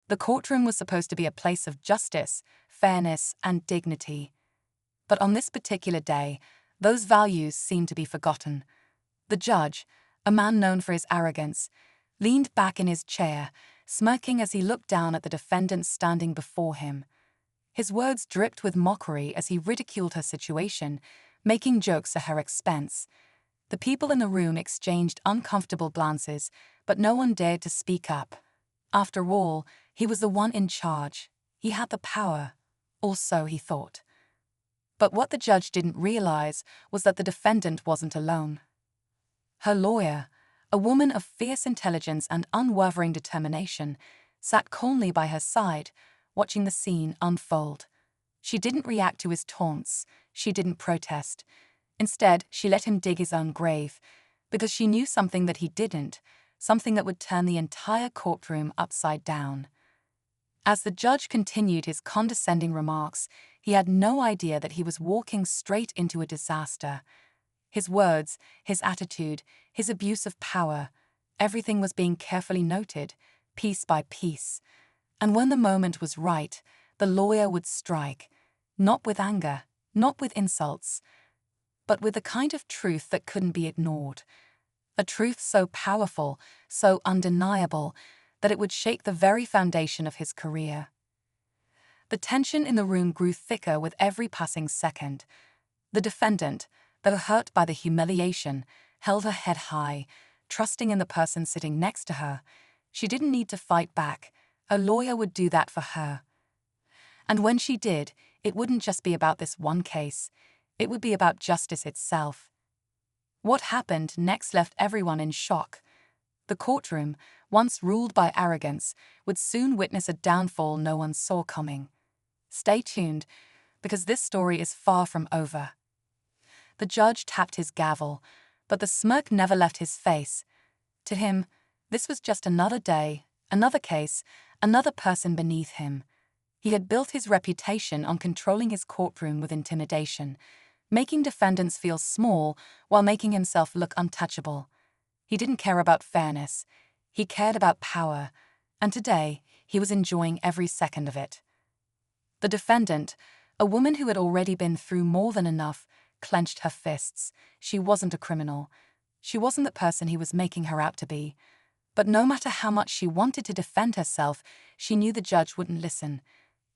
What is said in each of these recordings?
The courtroom was supposed to be a place of justice, fairness, and dignity. But on this particular day, those values seemed to be forgotten. The judge, a man known for his arrogance, leaned back in his chair, smirking as he looked down at the defendant standing before him. His words dripped with mockery as he ridiculed her situation, making jokes at her expense. The people in the room exchanged uncomfortable glances, but no one dared to speak up. After all, he was the one in charge. He had the power, or so he thought. But what the judge didn't realize was that the defendant wasn't alone. Her lawyer, a woman of fierce intelligence and unwavering determination, sat calmly by her side, watching the scene unfold. She didn't react to his taunts. She didn't protest. Instead, she let him dig his own grave, because she knew something that he didn't, something that would turn the entire courtroom upside down. As the judge continued his condescending remarks, he had no idea that he was walking straight into a disaster. His words, his attitude, his abuse of power, everything was being carefully noted, piece by piece. And when the moment was right, the lawyer would strike, not with anger, not with insults, but with the kind of truth that couldn't be ignored. A truth so powerful, so undeniable, that it would shake the very foundation of his career. The tension in the room grew thicker with every passing second. The defendant, though hurt by the humiliation, held her head high, trusting in the person sitting next to her. She didn't need to fight back. A lawyer would do that for her. And when she did, it wouldn't just be about this one case. It would be about justice itself. What happened next left everyone in shock. The courtroom, once ruled by arrogance, would soon witness a downfall no one saw coming. Stay tuned, because this story is far from over. The judge tapped his gavel, but the smirk never left his face. To him, this was just another day, another case, another person beneath him. He had built his reputation on controlling his courtroom with intimidation, making defendants feel small while making himself look untouchable. He didn't care about fairness. He cared about power, and today he was enjoying every second of it. The defendant, a woman who had already been through more than enough, clenched her fists. She wasn't a criminal. She wasn't the person he was making her out to be. But no matter how much she wanted to defend herself, she knew the judge wouldn't listen.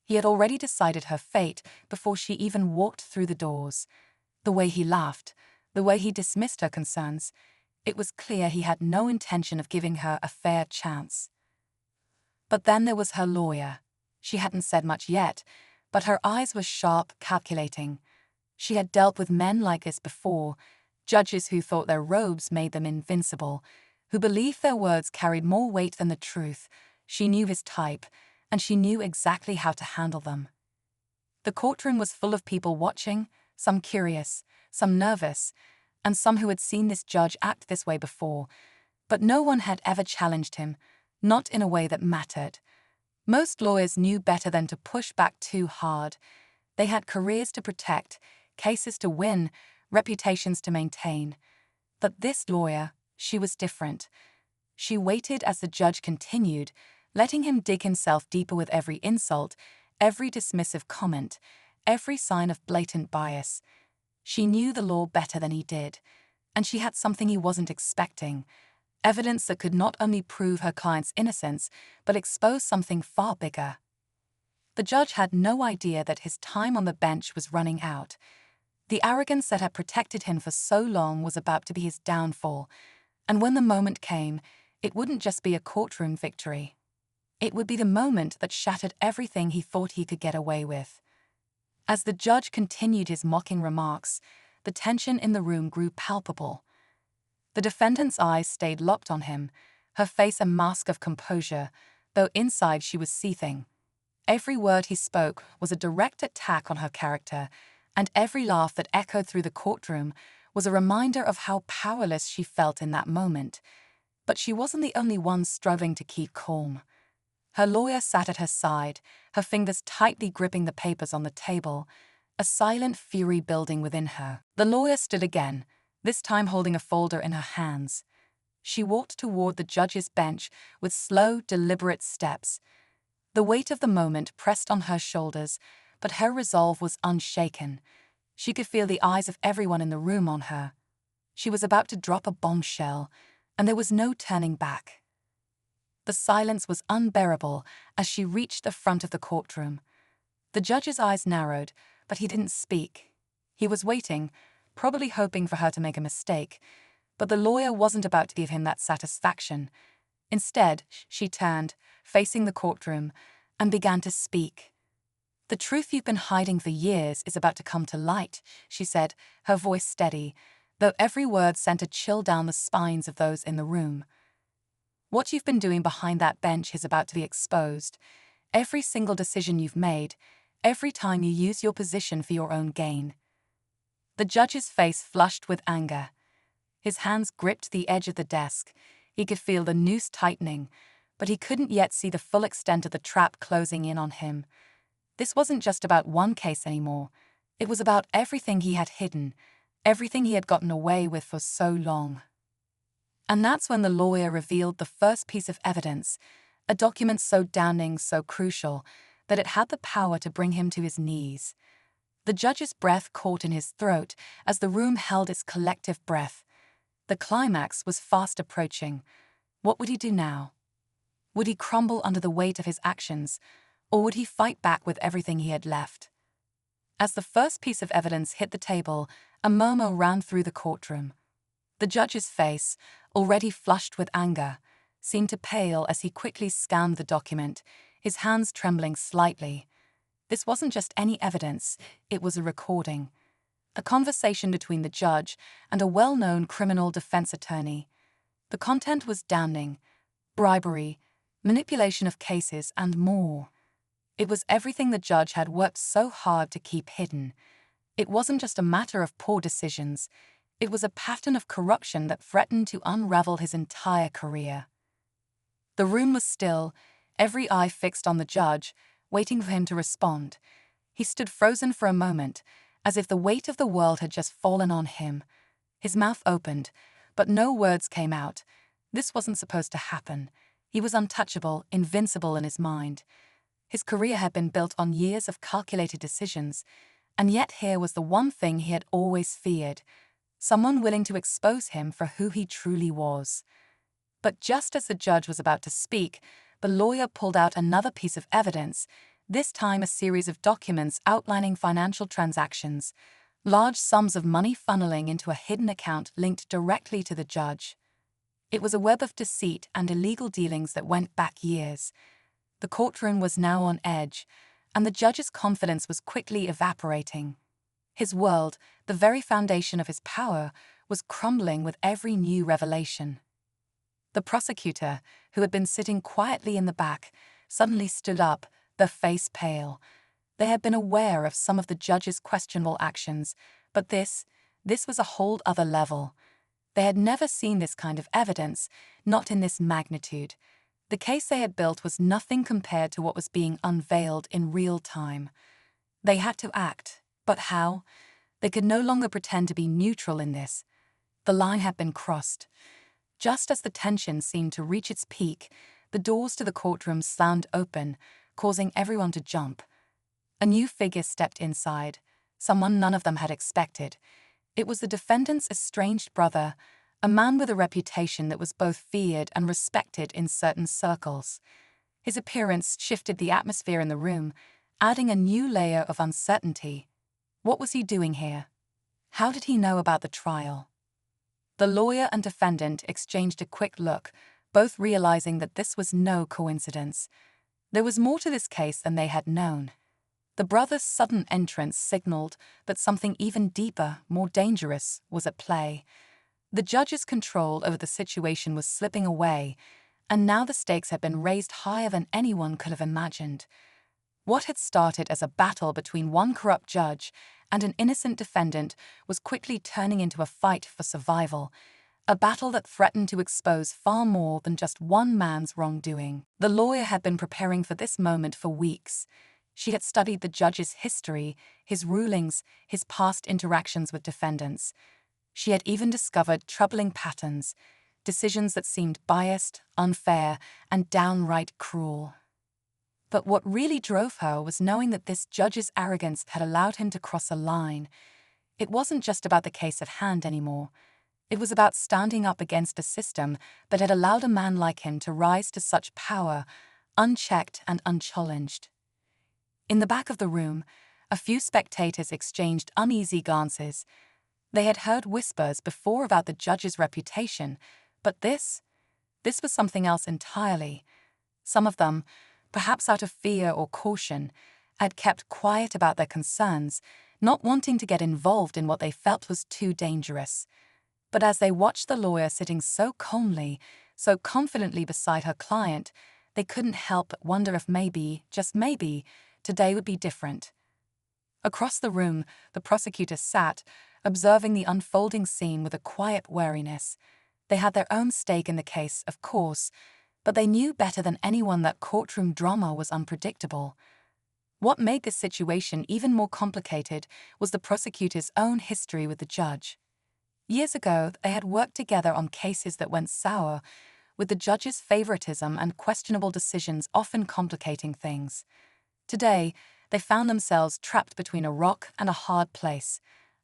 He had already decided her fate before she even walked through the doors. The way he laughed, the way he dismissed her concerns, it was clear he had no intention of giving her a fair chance. But then there was her lawyer. She hadn't said much yet, but her eyes were sharp, calculating. She had dealt with men like this before, judges who thought their robes made them invincible, who believed their words carried more weight than the truth. She knew his type, and she knew exactly how to handle them. The courtroom was full of people watching, some curious, some nervous, and some who had seen this judge act this way before, but no one had ever challenged him, not in a way that mattered. Most lawyers knew better than to push back too hard. They had careers to protect, cases to win, reputations to maintain. But this lawyer, she was different. She waited as the judge continued, letting him dig himself deeper with every insult, every dismissive comment, every sign of blatant bias. She knew the law better than he did, and she had something he wasn't expecting, evidence that could not only prove her client's innocence, but expose something far bigger. The judge had no idea that his time on the bench was running out. The arrogance that had protected him for so long was about to be his downfall, and when the moment came, it wouldn't just be a courtroom victory. It would be the moment that shattered everything he thought he could get away with. As the judge continued his mocking remarks, the tension in the room grew palpable. The defendant's eyes stayed locked on him, her face a mask of composure, though inside she was seething. Every word he spoke was a direct attack on her character, and every laugh that echoed through the courtroom was a reminder of how powerless she felt in that moment. But she wasn't the only one struggling to keep calm. Her lawyer sat at her side, her fingers tightly gripping the papers on the table, a silent fury building within her. The lawyer stood again, this time holding a folder in her hands. She walked toward the judge's bench with slow, deliberate steps. The weight of the moment pressed on her shoulders, but her resolve was unshaken. She could feel the eyes of everyone in the room on her. She was about to drop a bombshell, and there was no turning back. The silence was unbearable as she reached the front of the courtroom. The judge's eyes narrowed, but he didn't speak. He was waiting, probably hoping for her to make a mistake, but the lawyer wasn't about to give him that satisfaction. Instead, she turned, facing the courtroom, and began to speak. "The truth you've been hiding for years is about to come to light," she said, her voice steady, though every word sent a chill down the spines of those in the room. "What you've been doing behind that bench is about to be exposed. Every single decision you've made, every time you use your position for your own gain." The judge's face flushed with anger. His hands gripped the edge of the desk. He could feel the noose tightening, but he couldn't yet see the full extent of the trap closing in on him. This wasn't just about one case anymore. It was about everything he had hidden, everything he had gotten away with for so long. And that's when the lawyer revealed the first piece of evidence, a document so damning, so crucial, that it had the power to bring him to his knees. The judge's breath caught in his throat as the room held its collective breath. The climax was fast approaching. What would he do now? Would he crumble under the weight of his actions, or would he fight back with everything he had left? As the first piece of evidence hit the table, a murmur ran through the courtroom. The judge's face, already flushed with anger, seemed to pale as he quickly scanned the document, his hands trembling slightly. This wasn't just any evidence, it was a recording. A conversation between the judge and a well-known criminal defense attorney. The content was damning: bribery, manipulation of cases, and more. It was everything the judge had worked so hard to keep hidden. It wasn't just a matter of poor decisions. It was a pattern of corruption that threatened to unravel his entire career. The room was still, every eye fixed on the judge, waiting for him to respond. He stood frozen for a moment, as if the weight of the world had just fallen on him. His mouth opened, but no words came out. This wasn't supposed to happen. He was untouchable, invincible in his mind. His career had been built on years of calculated decisions, and yet here was the one thing he had always feared: someone willing to expose him for who he truly was. But just as the judge was about to speak, the lawyer pulled out another piece of evidence, this time a series of documents outlining financial transactions, large sums of money funneling into a hidden account linked directly to the judge. It was a web of deceit and illegal dealings that went back years. The courtroom was now on edge, and the judge's confidence was quickly evaporating. His world, the very foundation of his power, was crumbling with every new revelation. The prosecutor, who had been sitting quietly in the back, suddenly stood up, their face pale. They had been aware of some of the judge's questionable actions, but this was a whole other level. They had never seen this kind of evidence, not in this magnitude. The case they had built was nothing compared to what was being unveiled in real time. They had to act, but how? They could no longer pretend to be neutral in this. The line had been crossed. Just as the tension seemed to reach its peak, the doors to the courtroom slammed open, causing everyone to jump. A new figure stepped inside, someone none of them had expected. It was the defendant's estranged brother, a man with a reputation that was both feared and respected in certain circles. His appearance shifted the atmosphere in the room, adding a new layer of uncertainty. What was he doing here? How did he know about the trial? The lawyer and defendant exchanged a quick look, both realizing that this was no coincidence. There was more to this case than they had known. The brother's sudden entrance signaled that something even deeper, more dangerous, was at play. The judge's control over the situation was slipping away, and now the stakes had been raised higher than anyone could have imagined. What had started as a battle between one corrupt judge and an innocent defendant was quickly turning into a fight for survival, a battle that threatened to expose far more than just one man's wrongdoing. The lawyer had been preparing for this moment for weeks. She had studied the judge's history, his rulings, his past interactions with defendants. She had even discovered troubling patterns, decisions that seemed biased, unfair, and downright cruel. But what really drove her was knowing that this judge's arrogance had allowed him to cross a line. It wasn't just about the case at hand anymore. It was about standing up against a system that had allowed a man like him to rise to such power, unchecked and unchallenged. In the back of the room, a few spectators exchanged uneasy glances. They had heard whispers before about the judge's reputation, but this was something else entirely. Some of them, perhaps out of fear or caution, had kept quiet about their concerns, not wanting to get involved in what they felt was too dangerous. But as they watched the lawyer sitting so calmly, so confidently beside her client, they couldn't help but wonder if maybe, just maybe, today would be different. Across the room, the prosecutor sat, observing the unfolding scene with a quiet wariness. They had their own stake in the case, of course, but they knew better than anyone that courtroom drama was unpredictable. What made this situation even more complicated was the prosecutor's own history with the judge. Years ago, they had worked together on cases that went sour, with the judge's favoritism and questionable decisions often complicating things. Today, they found themselves trapped between a rock and a hard place,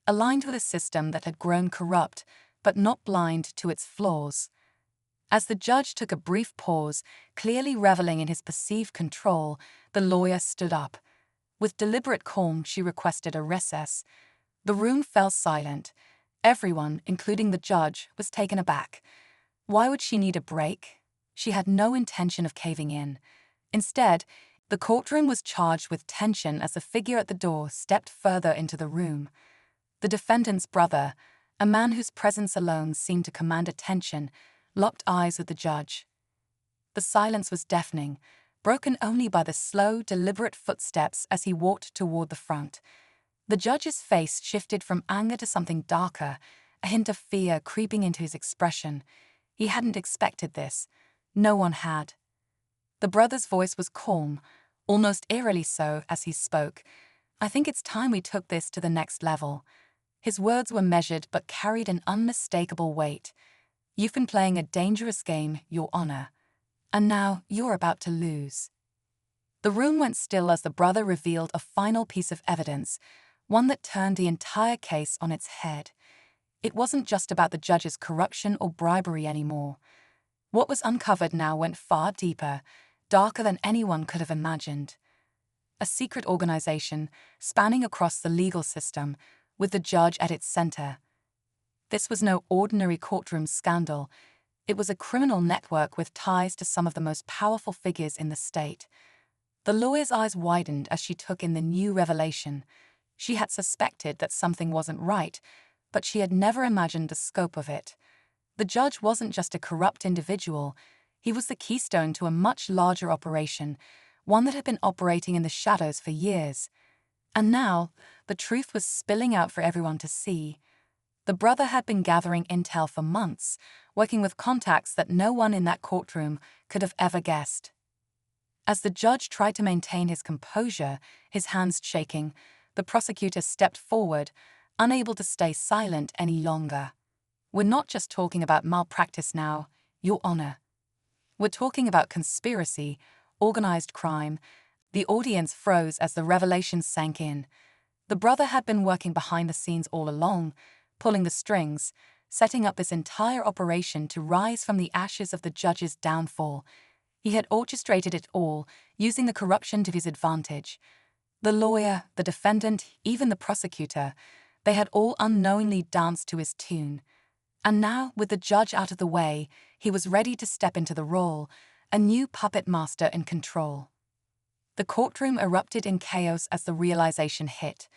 aligned with a system that had grown corrupt, but not blind to its flaws. As the judge took a brief pause, clearly reveling in his perceived control, the lawyer stood up. With deliberate calm, she requested a recess. The room fell silent. Everyone, including the judge, was taken aback. Why would she need a break? She had no intention of caving in. Instead, the courtroom was charged with tension as the figure at the door stepped further into the room. The defendant's brother, a man whose presence alone seemed to command attention, locked eyes with the judge. The silence was deafening, broken only by the slow, deliberate footsteps as he walked toward the front. The judge's face shifted from anger to something darker, a hint of fear creeping into his expression. He hadn't expected this. No one had. The brother's voice was calm, almost eerily so as he spoke. "I think it's time we took this to the next level." His words were measured but carried an unmistakable weight. "You've been playing a dangerous game, Your Honor. And now you're about to lose." The room went still as the brother revealed a final piece of evidence, one that turned the entire case on its head. It wasn't just about the judge's corruption or bribery anymore. What was uncovered now went far deeper, darker than anyone could have imagined. A secret organization spanning across the legal system, with the judge at its center. This was no ordinary courtroom scandal. It was a criminal network with ties to some of the most powerful figures in the state. The lawyer's eyes widened as she took in the new revelation. She had suspected that something wasn't right, but she had never imagined the scope of it. The judge wasn't just a corrupt individual. He was the keystone to a much larger operation, one that had been operating in the shadows for years. And now, the truth was spilling out for everyone to see. The brother had been gathering intel for months, working with contacts that no one in that courtroom could have ever guessed. As the judge tried to maintain his composure, his hands shaking, the prosecutor stepped forward, unable to stay silent any longer. "We're not just talking about malpractice now, Your Honor. We're talking about conspiracy, organized crime." The audience froze as the revelation sank in. The brother had been working behind the scenes all along, pulling the strings, setting up this entire operation to rise from the ashes of the judge's downfall. He had orchestrated it all, using the corruption to his advantage. The lawyer, the defendant, even the prosecutor, they had all unknowingly danced to his tune. And now, with the judge out of the way, he was ready to step into the role, a new puppet master in control. The courtroom erupted in chaos as the realization hit.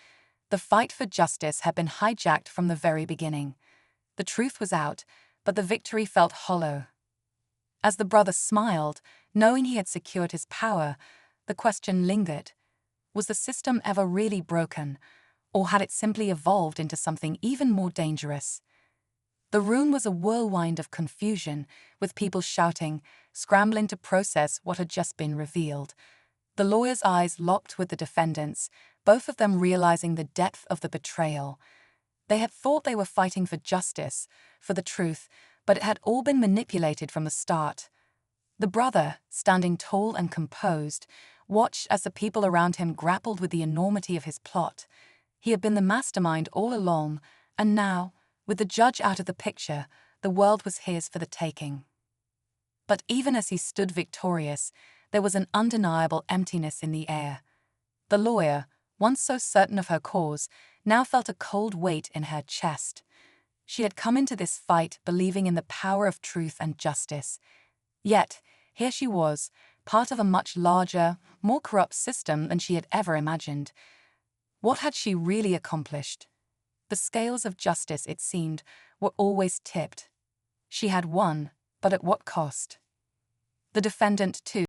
The fight for justice had been hijacked from the very beginning. The truth was out, but the victory felt hollow. As the brother smiled, knowing he had secured his power, the question lingered. Was the system ever really broken, or had it simply evolved into something even more dangerous? The room was a whirlwind of confusion, with people shouting, scrambling to process what had just been revealed. The lawyer's eyes locked with the defendant's, both of them realizing the depth of the betrayal. They had thought they were fighting for justice, for the truth, but it had all been manipulated from the start. The brother, standing tall and composed, watched as the people around him grappled with the enormity of his plot. He had been the mastermind all along, and now, with the judge out of the picture, the world was his for the taking. But even as he stood victorious, there was an undeniable emptiness in the air. The lawyer, once so certain of her cause, now felt a cold weight in her chest. She had come into this fight believing in the power of truth and justice. Yet, here she was, part of a much larger, more corrupt system than she had ever imagined. What had she really accomplished? The scales of justice, it seemed, were always tipped. She had won, but at what cost? The defendant, too,